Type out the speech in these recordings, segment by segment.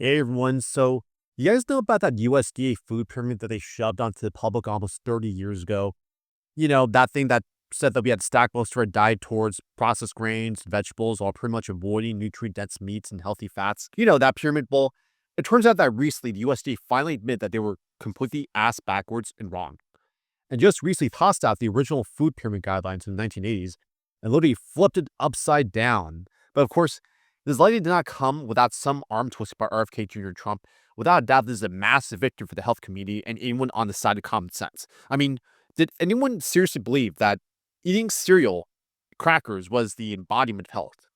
Hey everyone, so you guys know about that USDA food pyramid that they shoved onto the public almost 30 years ago? That thing that said that we had to stack most of our diet towards processed grains, vegetables, while pretty much avoiding nutrient-dense meats and healthy fats. That pyramid. Well, it turns out that recently the USDA finally admitted that they were completely ass backwards and wrong. And just recently tossed out the original food pyramid guidelines in the 1980s and literally flipped it upside down. But of course, this likely did not come without some arm twist by RFK Jr. Trump. Without a doubt, this is a massive victory for the health community and anyone on the side of common sense. I mean, did anyone seriously believe that eating cereal, crackers, was the embodiment of health?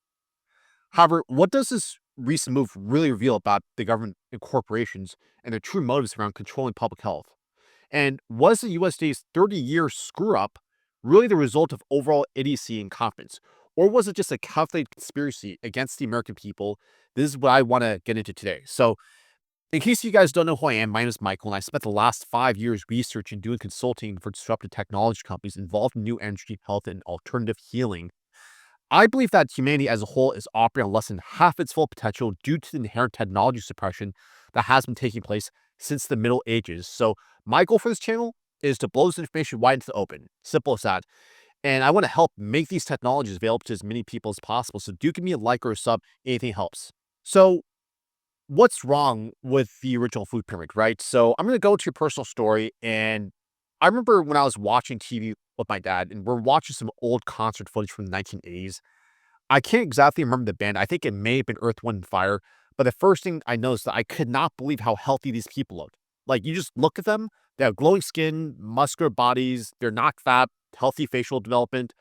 However, what does this recent move really reveal about the government and corporations and their true motives around controlling public health? And was the USDA's 30-year screw up really the result of overall idiocy and incompetence? Or was it just a calculated conspiracy against the American people? This is what I want to get into today. So, in case you guys don't know who I am, my name is Michael, and I spent the last 5 years researching and doing consulting for disruptive technology companies involved in new energy, health, and alternative healing. I believe that humanity as a whole is operating on less than half its full potential due to the inherent technology suppression that has been taking place since the Middle Ages. So, my goal for this channel is to blow this information wide into the open. Simple as that. And I want to help make these technologies available to as many people as possible. So, do give me a like or a sub. Anything helps. So, what's wrong with the original food pyramid, right? So, I'm going to go to your personal story. And I remember when I was watching TV with my dad, and we're watching some old concert footage from the 1980s. I can't exactly remember the band. I think it may have been Earth, Wind, and Fire. But the first thing I noticed that I could not believe how healthy these people looked. Like you just look at them, they have glowing skin, muscular bodies, they're not fat, healthy facial development,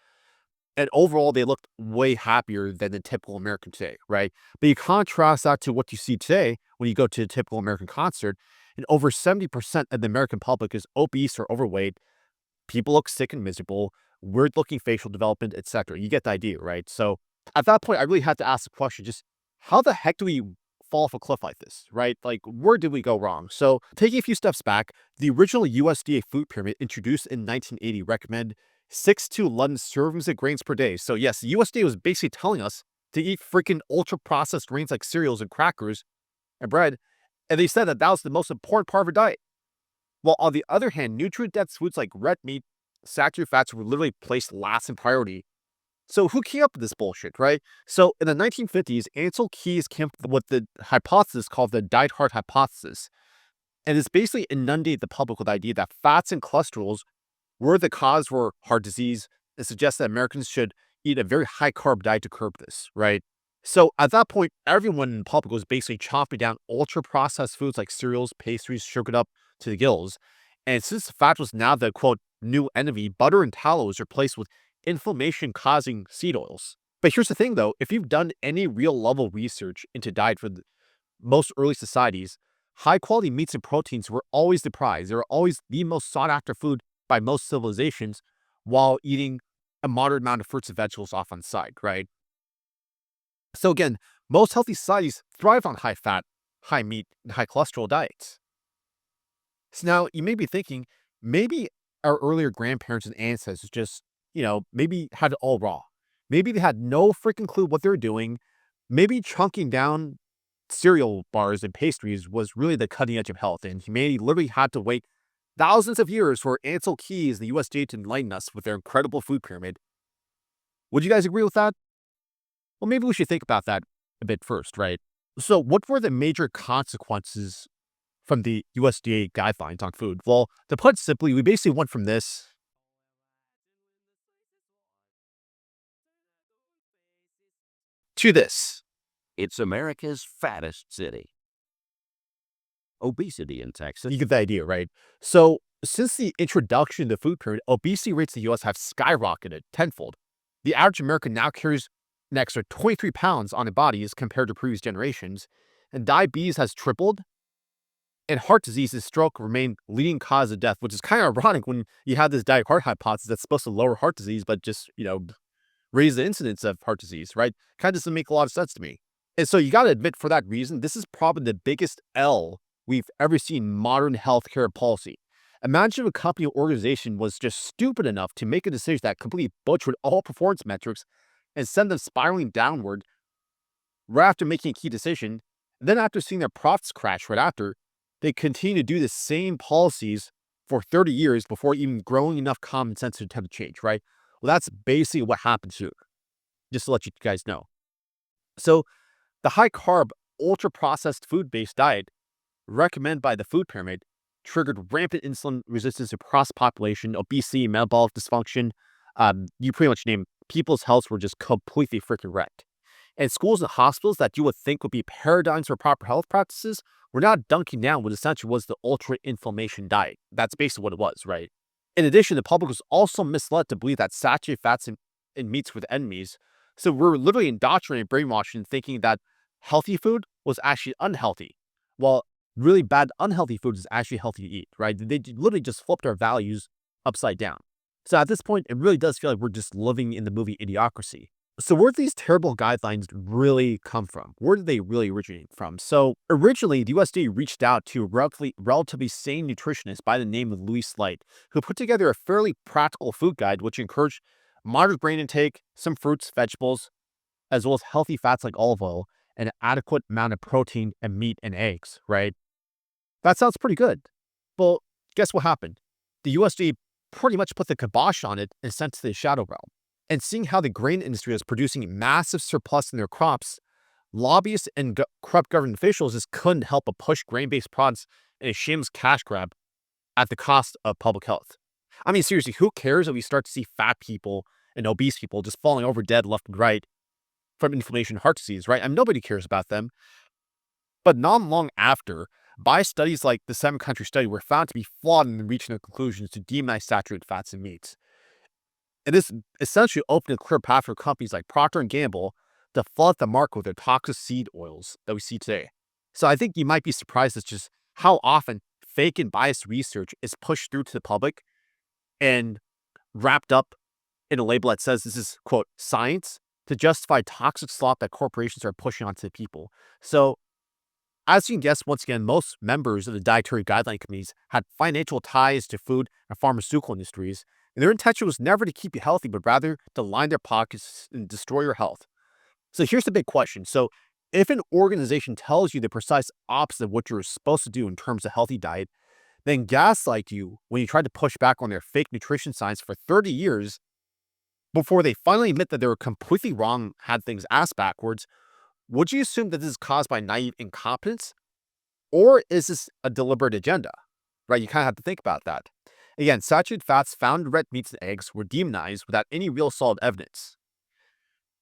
and overall they looked way happier than the typical American today, right? But you contrast that to what you see today when you go to a typical American concert, and over 70% of the American public is obese or overweight. People look sick and miserable, weird looking facial development, etc. You get the idea, right? So at that point, I really had to ask the question, just how the heck do we fall off a cliff like this, right? Like, where did we go wrong? So taking a few steps back, the original USDA food pyramid introduced in 1980 recommended 6 to 11 servings of grains per day. So yes, the USDA was basically telling us to eat freaking ultra processed grains like cereals and crackers and bread. And they said that that was the most important part of our diet. While on the other hand, nutrient-dense foods like red meat, saturated fats were literally placed last in priority. So who came up with this bullshit, right? So in the 1950s, Ansel Keys came up with the hypothesis called the diet heart hypothesis. And it's basically inundated the public with the idea that fats and cholesterols were the cause for heart disease and suggests that Americans should eat a very high carb diet to curb this, right? So at that point, everyone in the public was basically chopping down ultra processed foods like cereals, pastries, sugared up to the gills. And since fat was now the quote new enemy, butter and tallow was replaced with inflammation causing seed oils. But here's the thing though, if you've done any real level research into diet for most early societies, high quality meats and proteins were always the prize. They were always the most sought after food by most civilizations while eating a moderate amount of fruits and vegetables off on the side, right? So again, most healthy societies thrive on high fat, high meat, and high cholesterol diets. So now you may be thinking, maybe our earlier grandparents and ancestors just, maybe had it all raw. Maybe they had no freaking clue what they were doing. Maybe chunking down cereal bars and pastries was really the cutting edge of health, and humanity literally had to wait thousands of years for Ansel Keys, the USDA, to enlighten us with their incredible food pyramid. Would you guys agree with that? Well, maybe we should think about that a bit first, right? So, what were the major consequences from the USDA guidelines on food? Well, to put it simply, we basically went from this to this. It's America's fattest city. Obesity in Texas. You get the idea, right? So, since the introduction of the food pyramid, obesity rates in the US have skyrocketed tenfold. The average American now carries an extra 23 pounds on their bodies compared to previous generations, and diabetes has tripled, and heart disease and stroke remain leading cause of death, which is kind of ironic when you have this diet heart hypothesis that's supposed to lower heart disease, but just, raise the incidence of heart disease, right? Kind of doesn't make a lot of sense to me. And so you got to admit, for that reason, this is probably the biggest L we've ever seen in modern healthcare policy. Imagine if a company or organization was just stupid enough to make a decision that completely butchered all performance metrics and send them spiraling downward right after making a key decision, Then after seeing their profits crash right after, they continue to do the same policies for 30 years before even growing enough common sense to attempt to change, right? Well, that's basically what happens here, just to let you guys know. So the high carb, ultra processed food based diet recommended by the food pyramid triggered rampant insulin resistance across the population, obesity, metabolic dysfunction. You pretty much name people's healths were just completely freaking wrecked. And schools and hospitals that you would think would be paradigms for proper health practices were now dunking down what essentially was the ultra inflammation diet. That's basically what it was, right? In addition, the public was also misled to believe that saturated fats and meats were the enemies. So we're literally indoctrinated, brainwashing, thinking that healthy food was actually unhealthy, while really bad, unhealthy food is actually healthy to eat, right? Literally just flipped our values upside down. So at this point, it really does feel like we're just living in the movie Idiocracy. So where do these terrible guidelines really come from? Where did they really originate from? So originally, the USDA reached out to a relatively sane nutritionist by the name of Louis Light, who put together a fairly practical food guide which encouraged moderate grain intake, some fruits, vegetables, as well as healthy fats like olive oil, and an adequate amount of protein and meat and eggs, right? That sounds pretty good. Well, guess what happened? The USDA pretty much put the kibosh on it and sent it to the shadow realm. And seeing how the grain industry is producing massive surplus in their crops, lobbyists and corrupt government officials just couldn't help but push grain-based products in a shameless cash grab at the cost of public health. I mean, seriously, who cares if we start to see fat people and obese people just falling over dead left and right from inflammation and heart disease, right? I mean, nobody cares about them. But not long after, by studies like the 7-country study were found to be flawed in reaching the conclusions to demonize saturated fats and meats. And this essentially opened a clear path for companies like Procter and Gamble to flood the market with their toxic seed oils that we see today. So I think you might be surprised at just how often fake and biased research is pushed through to the public and wrapped up in a label that says this is, quote, science to justify toxic slop that corporations are pushing onto the people. So as you can guess, once again, most members of the dietary guideline committees had financial ties to food and pharmaceutical industries, and their intention was never to keep you healthy, but rather to line their pockets and destroy your health. So here's the big question. So if an organization tells you the precise opposite of what you're supposed to do in terms of healthy diet, then gaslight you when you try to push back on their fake nutrition science for 30 years before they finally admit that they were completely wrong, had things ass backwards, would you assume that this is caused by naive incompetence? Or is this a deliberate agenda? Right? You kind of have to think about that. Again, saturated fats found in red meats and eggs were demonized without any real solid evidence.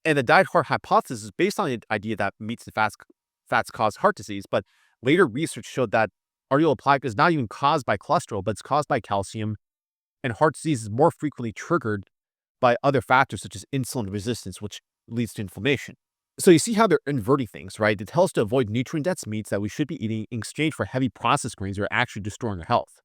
And the diet heart hypothesis is based on the idea that meats and fats cause heart disease, but later research showed that arterial is not even caused by cholesterol, but it's caused by calcium, and heart disease is more frequently triggered by other factors such as insulin resistance, which leads to inflammation. So you see how they're inverting things, right? They tell us to avoid nutrient-dense meats that we should be eating in exchange for heavy processed grains that are actually destroying our health.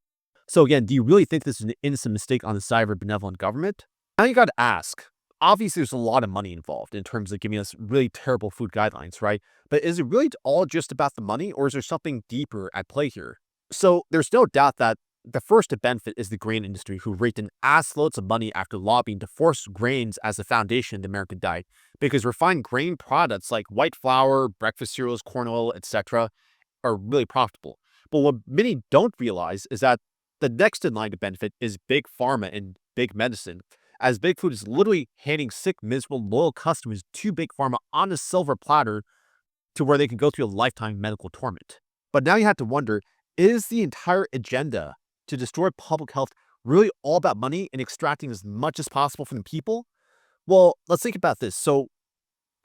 So again, do you really think this is an innocent mistake on the side of a benevolent government? Now you got to ask. Obviously, there's a lot of money involved in terms of giving us really terrible food guidelines, right? But is it really all just about the money, or is there something deeper at play here? So there's no doubt that the first to benefit is the grain industry, who raked in ass loads of money after lobbying to force grains as the foundation of the American diet, because refined grain products like white flour, breakfast cereals, corn oil, etc., are really profitable. But what many don't realize is that the next in line to benefit is big pharma and big medicine, as big food is literally handing sick, miserable, loyal customers to big pharma on a silver platter to where they can go through a lifetime medical torment. But now you have to wonder, is the entire agenda to destroy public health really all about money and extracting as much as possible from the people? Well, let's think about this. So,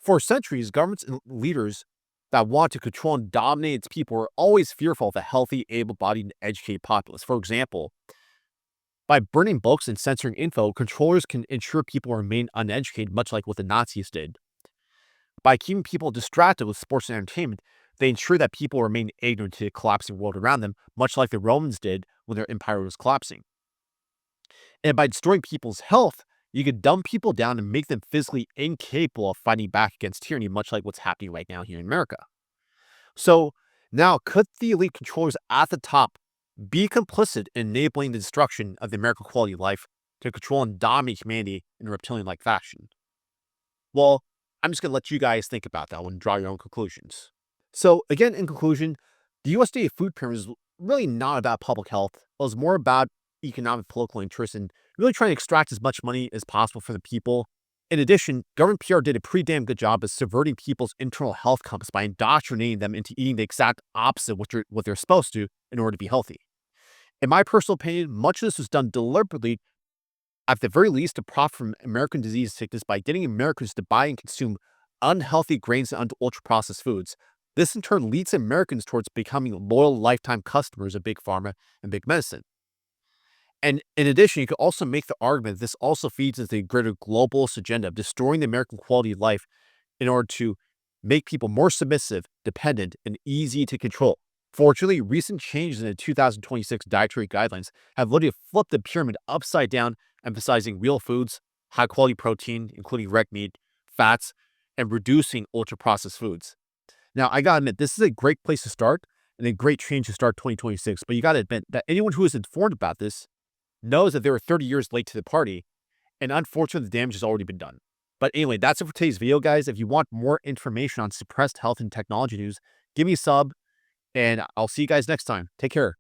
for centuries, governments and leaders that want to control and dominate its people were always fearful of a healthy, able bodied, and educated populace. For example, by burning books and censoring info, controllers can ensure people remain uneducated, much like what the Nazis did. By keeping people distracted with sports and entertainment, they ensure that people remain ignorant to the collapsing world around them, much like the Romans did when their empire was collapsing. And by destroying people's health, you could dumb people down and make them physically incapable of fighting back against tyranny, much like what's happening right now here in America. So now, could the elite controllers at the top be complicit in enabling the destruction of the American quality of life to control and dominate humanity in a reptilian-like fashion? Well, I'm just going to let you guys think about that one and draw your own conclusions. So, again, in conclusion, the USDA food pyramid is really not about public health. It was more about economic, political interests and really trying to extract as much money as possible from the people. In addition, government PR did a pretty damn good job of subverting people's internal health compass by indoctrinating them into eating the exact opposite of what they're supposed to in order to be healthy. In my personal opinion, much of this was done deliberately, at the very least, to profit from American disease sickness by getting Americans to buy and consume unhealthy grains and ultra processed foods. This in turn leads Americans towards becoming loyal lifetime customers of big pharma and big medicine. And in addition, you could also make the argument that this also feeds into the greater globalist agenda of destroying the American quality of life in order to make people more submissive, dependent, and easy to control. Fortunately, recent changes in the 2026 dietary guidelines have literally flipped the pyramid upside down, emphasizing real foods, high quality protein, including red meat, fats, and reducing ultra processed foods. Now, I gotta admit, this is a great place to start and a great change to start 2026. But you gotta admit that anyone who is informed about this knows that they were 30 years late to the party, and unfortunately, the damage has already been done. But anyway, that's it for today's video, guys. If you want more information on suppressed health and technology news, give me a sub, and I'll see you guys next time. Take care.